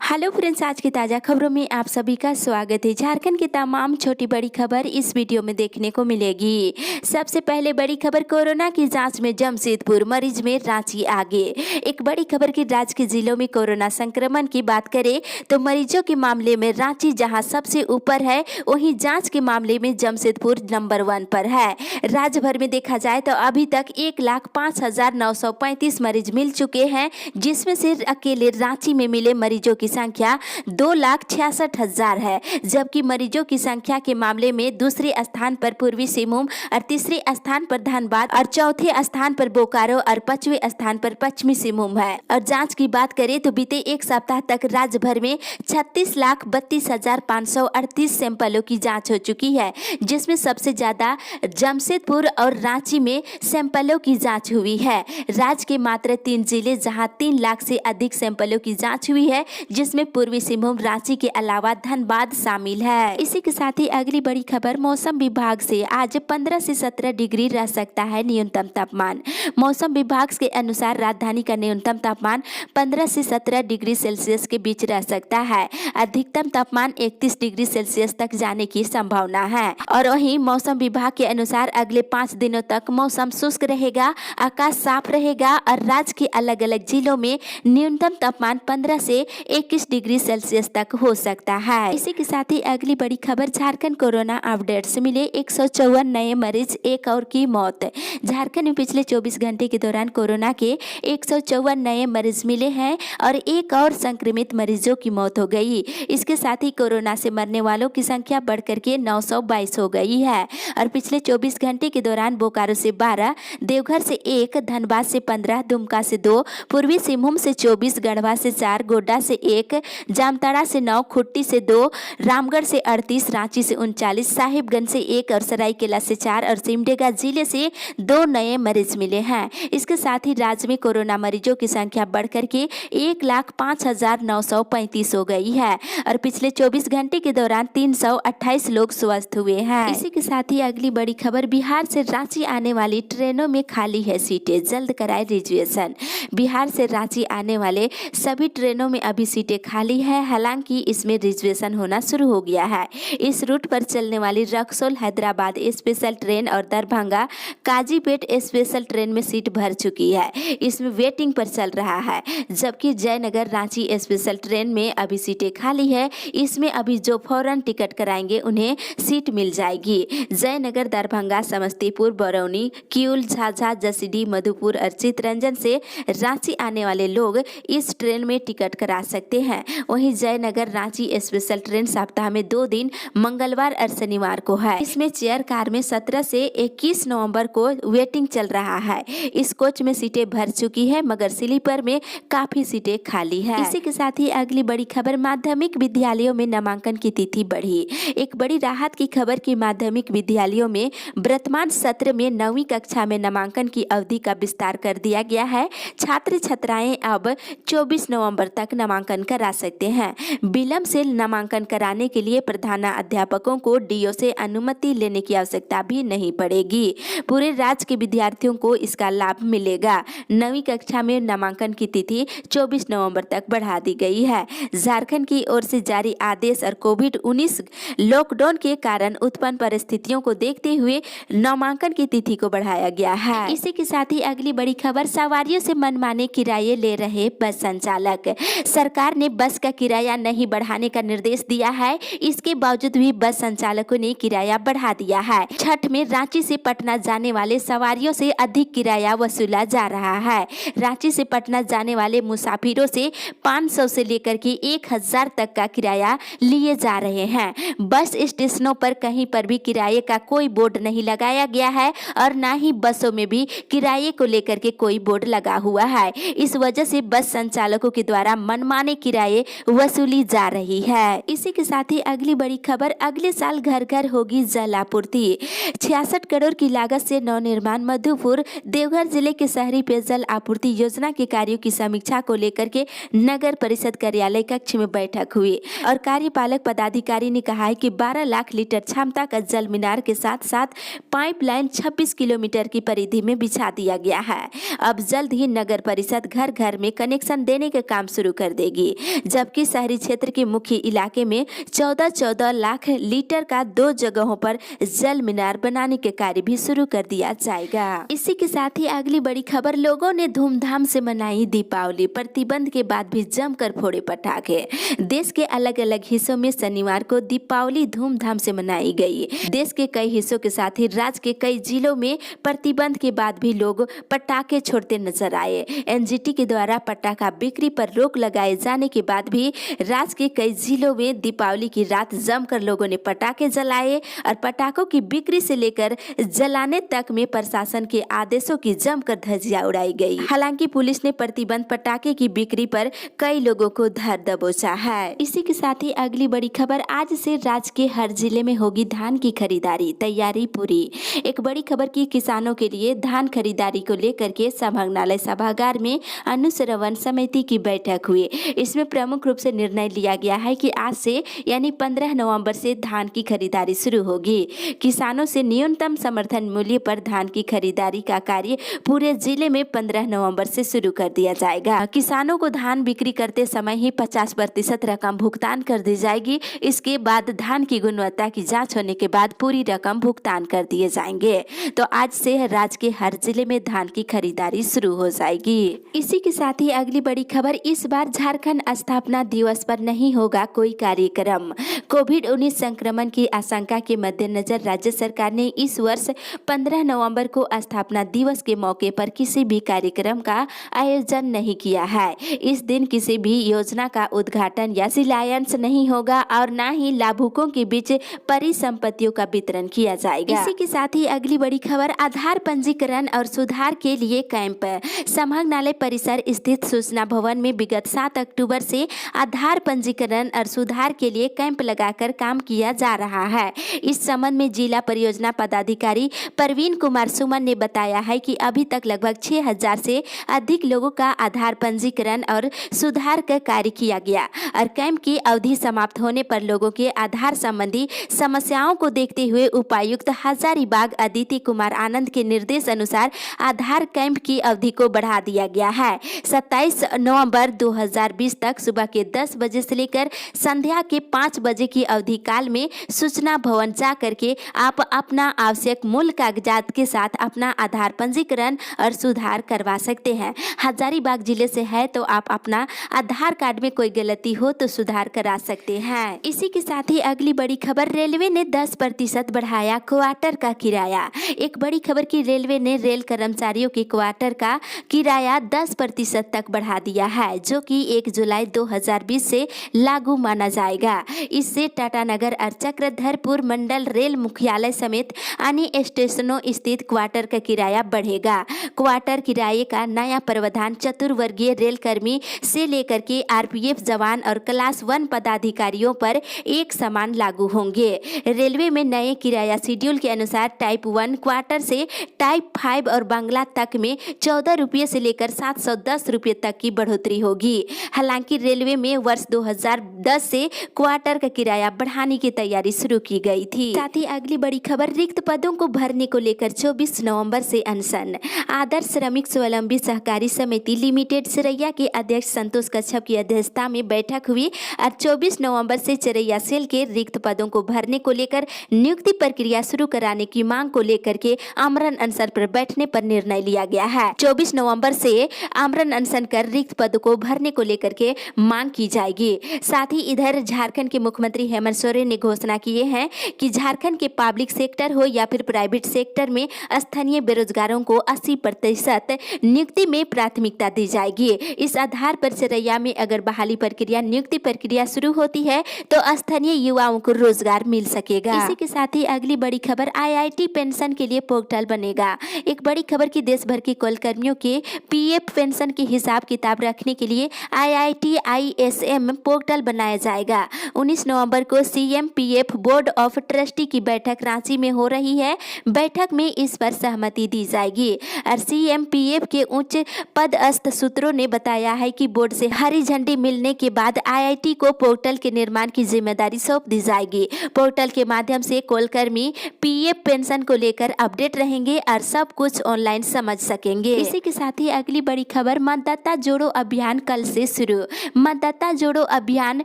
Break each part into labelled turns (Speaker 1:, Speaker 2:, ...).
Speaker 1: Hello friends, आज की ताज़ा खबरों में आप सभी का स्वागत है। झारखंड की तमाम छोटी बड़ी खबर इस वीडियो में देखने को मिलेगी। सबसे पहले बड़ी खबर, कोरोना की जांच में जमशेदपुर, मरीज में रांची आगे। एक बड़ी खबर की राज्य के जिलों में कोरोना संक्रमण की बात करें तो मरीजों के मामले में रांची जहां सबसे ऊपर है, वहीं जाँच के मामले में जमशेदपुर नंबर 1 पर है। राज्य भर में देखा जाए तो अभी तक 1,05,935 मरीज मिल चुके हैं, जिसमें से अकेले रांची में मिले मरीजों की संख्या 2,66,000 है। जबकि मरीजों की संख्या के मामले में दूसरे स्थान पर पूर्वी सिंहभूम और तीसरे स्थान पर धनबाद और चौथे स्थान पर बोकारो और पांचवें स्थान पर पश्चिमी सिंहभूम है। और जांच की बात करें तो बीते एक सप्ताह तक राज्य भर में 36,32,538 सैंपलों की जांच हो चुकी है, जिसमें सबसे ज्यादा जमशेदपुर और रांची में सैंपलों की जांच हुई है। राज्य के मात्र 3 जिले जहां 3 लाख से अधिक सैंपलों की जांच हुई है, जिसमें पूर्वी सिंहभूम, रांची के अलावा धनबाद शामिल है। इसी के साथ ही अगली बड़ी खबर, मौसम विभाग से आज 15 से 17 डिग्री रह सकता है न्यूनतम तापमान। मौसम विभाग के अनुसार राजधानी का न्यूनतम तापमान 15 से 17 डिग्री सेल्सियस के बीच रह सकता है। अधिकतम तापमान 31 डिग्री सेल्सियस तक जाने की संभावना है। और वहीं मौसम विभाग के अनुसार अगले 5 दिनों तक मौसम शुष्क रहेगा, आकाश साफ रहेगा और राज्य के अलग अलग जिलों में न्यूनतम तापमान 15 से 21 डिग्री सेल्सियस तक हो सकता है। इसी के साथ ही अगली बड़ी खबर, झारखंड कोरोना अपडेट से मिले 154 नए मरीज, एक और की मौत। झारखंड में पिछले 24 घंटे के दौरान कोरोना के 154 नए मरीज मिले हैं और एक और संक्रमित मरीजों की मौत हो गई। इसके साथ ही कोरोना से मरने वालों की संख्या बढ़कर के 922 हो गई है। और पिछले 24 घंटे के दौरान बोकारो से 12, देवघर से 1, धनबाद से 15, दुमका से 2, पूर्वी सिंहभूम से 24, गढ़वा से 4, गोड्डा से 1, जामताड़ा से 9, खुट्टी से 2, रामगढ़ से 38, रांची से 39, साहिबगंज से 1 और सरायकेला से 4 और सिमडेगा जिले से 2 नए मरीज मिले हैं। इसके साथ ही राज्य में कोरोना मरीजों की संख्या बढ़कर के 1,05,935 हो गई है और पिछले 24 घंटे के दौरान 328 लोग स्वस्थ हुए हैं। इसी के साथ ही अगली बड़ी खबर, बिहार से रांची आने वाली ट्रेनों में खाली है सीटें, जल्द कराए रिजर्वेशन। बिहार से रांची आने वाले सभी ट्रेनों में अभी सीटें खाली है, हालांकि इसमें रिजर्वेशन होना शुरू हो गया है। इस रूट पर चलने वाली रक्सौल हैदराबाद स्पेशल ट्रेन और दरभंगा काजीपेट स्पेशल ट्रेन में सीट भर चुकी है, इसमें वेटिंग पर चल रहा है। जबकि जयनगर रांची स्पेशल ट्रेन में अभी सीटें खाली है, इसमें अभी जो फौरन टिकट कराएंगे उन्हें सीट मिल जाएगी। जयनगर, दरभंगा, समस्तीपुर, बरौनी, किऊल, झाझा, जसीडीह, मधुपुर और चितरंजन से रांची आने वाले लोग इस ट्रेन में टिकट करा सकते हैं। वहीं जयनगर रांची स्पेशल ट्रेन सप्ताह में 2 दिन मंगलवार और शनिवार को है। इसमें चेयर कार में 17 से 21 नवंबर को वेटिंग चल रहा है। इस कोच में सीटें भर चुकी है, मगर स्लीपर में काफी सीटें खाली है। इसी के साथ ही अगली बड़ी खबर, माध्यमिक विद्यालयों में नामांकन की तिथि बढ़ी। एक बड़ी राहत की खबर की माध्यमिक विद्यालयों में वर्तमान सत्र में 9वीं कक्षा में नामांकन की अवधि का विस्तार कर दिया गया है। छात्र छात्राएं अब 24 नवंबर तक नामांकन करा सकते हैं। विलंब से नामांकन कराने के लिए प्रधानाध्यापकों को डीओ से अनुमति लेने की आवश्यकता भी नहीं पड़ेगी। पूरे राज्य के विद्यार्थियों को इसका लाभ मिलेगा। 9वीं कक्षा में नामांकन की तिथि 24 नवंबर तक बढ़ा दी गई है। झारखंड की ओर से जारी आदेश और कोविड-19 लॉकडाउन के कारण उत्पन्न परिस्थितियों को देखते हुए नामांकन की तिथि को बढ़ाया गया है। इसी के साथ ही अगली बड़ी खबर, सवारियों से मनमाने किराए ले रहे बस संचालक। सरकार ने बस का किराया नहीं बढ़ाने का निर्देश दिया है, इसके बावजूद भी बस संचालकों ने किराया बढ़ा दिया है। छठ में रांची से पटना जाने वाले सवारियों से अधिक किराया वसूला जा रहा है। रांची से पटना जाने वाले मुसाफिरों से 500 से लेकर के 1000 तक का किराया लिए जा रहे हैं। बस स्टेशनों पर कहीं पर भी किराए का कोई बोर्ड नहीं लगाया गया है और न ही बसों में भी किराए को लेकर के कोई बोर्ड लगा हुआ है। इस वजह से बस संचालकों के द्वारा मनमाने किराए वसूली जा रही है। इसी के साथ ही अगली बड़ी खबर, अगले साल घर घर होगी जल आपूर्ति। 66 करोड़ की लागत से नवनिर्माण मधुपुर देवघर जिले के शहरी पेयजल आपूर्ति योजना के कार्यों की समीक्षा को लेकर के नगर परिषद कार्यालय कक्ष में बैठक हुई और कार्यपालक पदाधिकारी ने कहा है कि 12 लाख लीटर क्षमता का जल मीनार के साथ साथ पाइपलाइन 26 किलोमीटर की परिधि में बिछा दिया गया है। अब जल्द ही नगर परिषद घर घर में कनेक्शन देने के काम शुरू कर देगी। जबकि शहरी क्षेत्र के मुख्य इलाके में 14 लाख लीटर का 2 जगहों पर जल मीनार बनाने के कार्य भी शुरू कर दिया जाएगा। इसी के साथ ही अगली बड़ी खबर, लोगों ने धूमधाम से मनाई दीपावली, प्रतिबंध के बाद भी जमकर फोड़े पटाखे। देश के अलग अलग हिस्सों में शनिवार को दीपावली धूमधाम से मनाई गई। देश के कई हिस्सों के साथ ही राज्य के कई जिलों में प्रतिबंध के बाद भी लोग पटाखे छोड़ते नजर आए। एनजीटी के द्वारा पटाखा बिक्री पर रोक लगाए जाने के बाद भी राज्य के कई जिलों में दीपावली की रात जमकर लोगों ने पटाखे जलाए और पटाखों की बिक्री से लेकर जलाने तक में प्रशासन के आदेशों की जमकर धज्जियां उड़ाई गई। हालांकि पुलिस ने प्रतिबंध पटाखे की बिक्री पर कई लोगों को धर दबोचा है। इसी के साथ ही अगली बड़ी खबर, आज से राज्य के हर जिले में होगी धान की खरीदारी, तैयारी पूरी। एक बड़ी खबर की किसानों के लिए धान खरीदारी को लेकर के संभागनालय सभागार में अनुश्रवण समिति की बैठक हुई। इसमें प्रमुख रूप से निर्णय लिया गया है कि आज से यानी 15 नवंबर से धान की खरीदारी शुरू होगी। किसानों से न्यूनतम समर्थन मूल्य पर धान की खरीदारी का कार्य पूरे जिले में 15 नवंबर से शुरू कर दिया जाएगा। किसानों को धान बिक्री करते समय ही 50% रकम भुगतान कर दी जाएगी। इसके बाद धान की गुणवत्ता की जांच होने के बाद पूरी रकम भुगतान कर दिए जाएंगे। तो आज से राज्य के हर जिले में धान की खरीदारी शुरू हो जाएगी। इसी के साथ ही अगली बड़ी खबर, इस बार झारखंड स्थापना दिवस पर नहीं होगा कोई कार्यक्रम। कोविड-19 संक्रमण की आशंका के मद्देनजर राज्य सरकार ने इस वर्ष 15 नवंबर को स्थापना दिवस के मौके पर किसी भी कार्यक्रम का आयोजन नहीं किया है। इस दिन किसी भी योजना का उद्घाटन या शिलान्यास नहीं होगा और न ही लाभुकों के बीच परिसंपत्तियों का वितरण किया जाएगा। इसी के साथ ही अगली बड़ी खबर, आधार पंजीकरण और सुधार के लिए कैंप। संभागनालय परिसर स्थित सूचना भवन में विगत 7 अक्टूबर से आधार पंजीकरण और सुधार के लिए कैंप लगाकर काम किया जा रहा है। इस संबंध में जिला परियोजना पदाधिकारी प्रवीण कुमार सुमन ने बताया है कि अभी तक लगभग 6000 से अधिक लोगों का आधार पंजीकरण और सुधार का कार्य किया गया और कैंप की अवधि समाप्त होने पर लोगों के आधार संबंधी समस्याओं को देखते हुए उपायुक्त हजारीबाग अदिति कुमार आनंद के निर्देश अनुसार आधार कैंप की अवधि को बढ़ा दिया गया है। 27 नवंबर 2020 तक सुबह के 10 बजे से लेकर संध्या के 5 बजे की अवधि काल में सूचना भवन जा करके आप अपना आवश्यक मूल कागजात के साथ अपना आधार पंजीकरण और सुधार करवा सकते हैं। हजारीबाग जिले से है तो आप अपना आधार कार्ड में कोई गलती हो तो सुधार करा सकते हैं। इसी के साथ ही अगली बड़ी खबर, रेलवे ने 10% बढ़ाया क्वार्टर का किराया। एक बड़ी खबर की रेलवे ने रेल कर्मचारियों के क्वार्टर का किराया 10% तक बढ़ा दिया है, जो कि 1 जुलाई 2020 से लागू माना जाएगा। इससे टाटानगर और चक्रधरपुर मंडल रेल मुख्यालय समेत अन्य स्टेशनों स्थित क्वार्टर का किराया बढ़ेगा। क्वार्टर किराए का नया प्रावधान चतुर्वर्गीय रेल कर्मी से लेकर के आरपीएफ जवान और क्लास 1 पदाधिकारियों पर एक समान लागू होंगे। रेलवे में नए किराया शेड्यूल के अनुसार टाइप 1 क्वार्टर से टाइप 5 और बांग्ला तक में 14 रुपये से लेकर 710 रुपये तक की बढ़ोतरी होगी। हालांकि रेलवे में वर्ष 2010 से क्वार्टर का किराया बढ़ाने की तैयारी शुरू की गई थी। साथ ही अगली बड़ी खबर, रिक्त पदों को भरने को लेकर 24 नवंबर से अनशन। आदर्श श्रमिक स्वावलंबी सहकारी समिति लिमिटेड चिरैया के अध्यक्ष संतोष कच्छप की अध्यक्षता में बैठक हुई और 24 नवंबर से चिरैया सेल के रिक्त पदों को भरने को लेकर नियुक्ति प्रक्रिया शुरू कराने की मांग को लेकर के आमरण अनशन पर बैठने पर निर्णय लिया गया है। 24 नवंबर से आमरण अनशन कर रिक्त पदों को भरने को लेकर के मांग की जाएगी। साथ ही इधर झारखंड के मुख्यमंत्री हेमंत सोरेन ने घोषणा किए हैं कि झारखंड के पब्लिक सेक्टर हो या फिर प्राइवेट सेक्टर में स्थानीय बेरोजगारों को 80% नियुक्ति में प्राथमिकता दी जाएगी। इस आधार पर चिरैया में अगर बहाली प्रक्रिया नियुक्ति प्रक्रिया शुरू होती है तो स्थानीय युवाओं को रोजगार मिल सकेगा। इसी के साथ ही अगली बड़ी खबर, आईआईटी पेंशन के लिए पोर्टल बनेगा। एक बड़ी खबर की देश भर के कॉल कर्मियों के पीएफ पेंशन के हिसाब किताब रखने के लिए आईआईटी आईएसएम पोर्टल बनाया जाएगा। 19 नवंबर को CM PF board of trustee की बैठक रांची में हो रही है। बैठक में इस पर सहमति दी जाएगी और सीएम पीएफ के उच्च पदस्थ सूत्रों ने बताया है कि बोर्ड से हरी झंडी मिलने के बाद आईआईटी को पोर्टल के निर्माण की जिम्मेदारी सौंप दी जाएगी। पोर्टल के माध्यम से कॉल कर्मी पीएफ पेंशन को लेकर अपडेट रहेंगे और सब कुछ ऑनलाइन समझ सकेंगे। इसी के साथ ही अगली बड़ी खबर, मतदाता जोड़ो अभियान कल से शुरू। मतदाता जोड़ो अभियान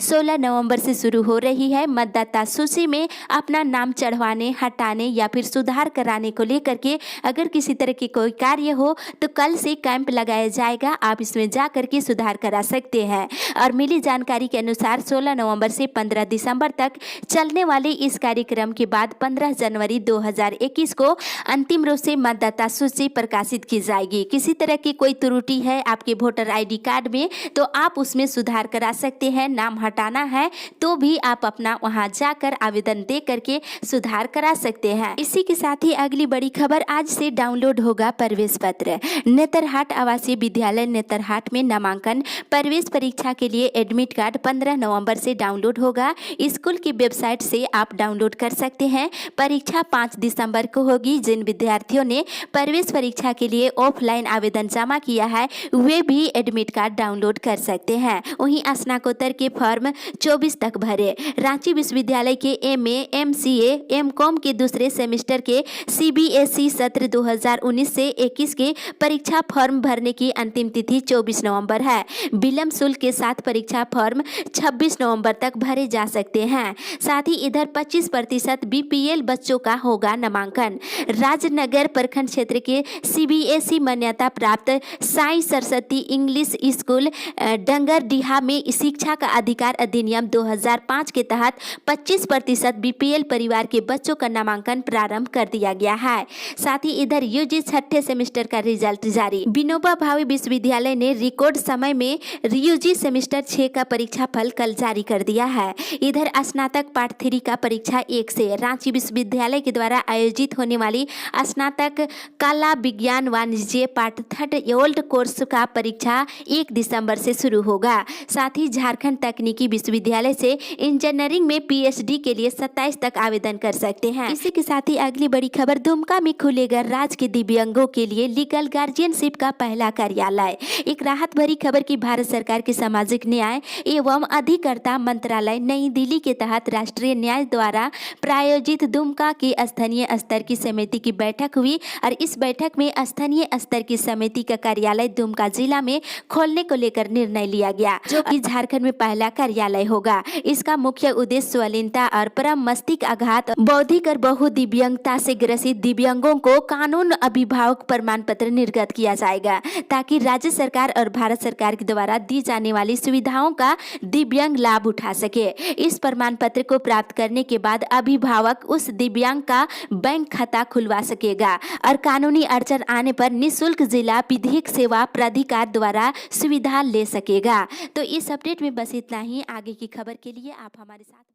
Speaker 1: 16 नवंबर से शुरू हो रही है। मतदाता सूची में अपना नाम चढ़वाने, हटाने या फिर सुधार कराने को लेकर के अगर किसी तरह की कोई कार्य हो तो कल से कैंप लगाया जाएगा। आप इसमें जा करके सुधार करा सकते हैं। और मिली जानकारी के अनुसार 16 नवंबर से 15 दिसंबर तक चलने वाले इस कार्यक्रम के बाद 15 जनवरी 2021 को अंतिम रूप से मतदाता सूची प्रकाशित की जाएगी। किसी तरह की कोई त्रुटि है आपके वोटर आईडी कार्ड में तो आप उसमें सुधार करा सकते हैं। नाम हटाना है तो भी आप अपना वहां जाकर आवेदन दे करके सुधार करा सकते हैं। इसी के साथ ही अगली बड़ी खबर, आज से डाउनलोड होगा प्रवेश पत्र। नेतरहाट आवासीय विद्यालय नेतरहाट में नामांकन प्रवेश परीक्षा के लिए एडमिट कार्ड 15 नवंबर से डाउनलोड होगा। स्कूल की वेबसाइट से आप डाउनलोड कर सकते हैं। परीक्षा 5 दिसंबर को होगी। जिन विद्यार्थियों ने प्रवेश परीक्षा के लिए ऑफलाइन आवेदन जमा किया है वे भी एडमिट कार्ड डाउनलोड कर सकते हैं। वहीं स्नातकोत्तर के फॉर्म 24 तक भरे। रांची विश्वविद्यालय के MA, MCA, MCOM के दूसरे सेमेस्टर के CBSE सत्र 2019 से 21 के परीक्षा फॉर्म भरने की अंतिम तिथि 24 नवंबर है। विलंब शुल्क के साथ परीक्षा फॉर्म 26 नवंबर तक भरे जा सकते हैं। साथ ही इधर 25% BPL बच्चों का होगा नामांकन। राजनगर प्रखंड क्षेत्र के CBSE मान्यता प्राप्त साई सरस्वती इंग्लिश स्कूल डंगरडीहा में शिक्षा का अधिकार अधिनियम 2005 के तहत 25% BPL परिवार के बच्चों का नामांकन प्रारंभ कर दिया गया है। साथ ही इधर UG छठे सेमेस्टर का रिजल्ट जारी। विनोबा भावे विश्वविद्यालय ने रिकॉर्ड समय में UG सेमेस्टर 6 का परीक्षा फल कल जारी कर दिया है। इधर स्नातक पार्ट 3 का परीक्षा 1 से रांची विश्वविद्यालय के द्वारा आयोजित होने वाली स्नातक कला विज्ञान वाणिज्य पार्ट 3 ओल्ड कोर्स का परीक्षा 1 दिसंबर से शुरू होगा। साथ ही झारखंड तकनीकी विश्वविद्यालय से इंजीनियरिंग में PhD के लिए 27 तक आवेदन कर सकते हैं। इसी के साथ ही अगली बड़ी खबर, दुमका में खुलेगा राज्य के दिव्यांगों के लिए लीगल गार्जियनशिप का पहला कार्यालय। एक राहत भरी खबर की भारत सरकार के सामाजिक न्याय एवं अधिकारिता मंत्रालय नई दिल्ली के तहत राष्ट्रीय न्याय द्वारा प्रायोजित दुमका की स्थानीय स्तर की समिति की बैठक हुई और इस बैठक में स्थानीय स्तर की समिति का कार्यालय दुमका जिला में खोलने को लेकर निर्णय लिया गया, जो कि झारखंड में पहला कार्यालय होगा। इसका मुख्य उद्देश्य स्वलीनता और परम मस्तिष्क आघात, बौद्धिक और बहुदिव्यांगता से ग्रसित दिव्यांगों को कानून अभिभावक प्रमाण पत्र निर्गत किया जाएगा ताकि राज्य सरकार और भारत सरकार के द्वारा दी जाने वाली सुविधाओं का दिव्यांग लाभ उठा सके। इस प्रमाण पत्र को प्राप्त करने के बाद अभिभावक उस दिव्यांग का बैंक खाता खुलवा सकेगा और कानूनी अड़चन आने पर निःशुल्क जिला विधिक सेवा प्राधिकार द्वारा सुविधा ले सकेगा। तो इस अपडेट में बस इतना ही। आगे की खबर के लिए आप हमारे साथ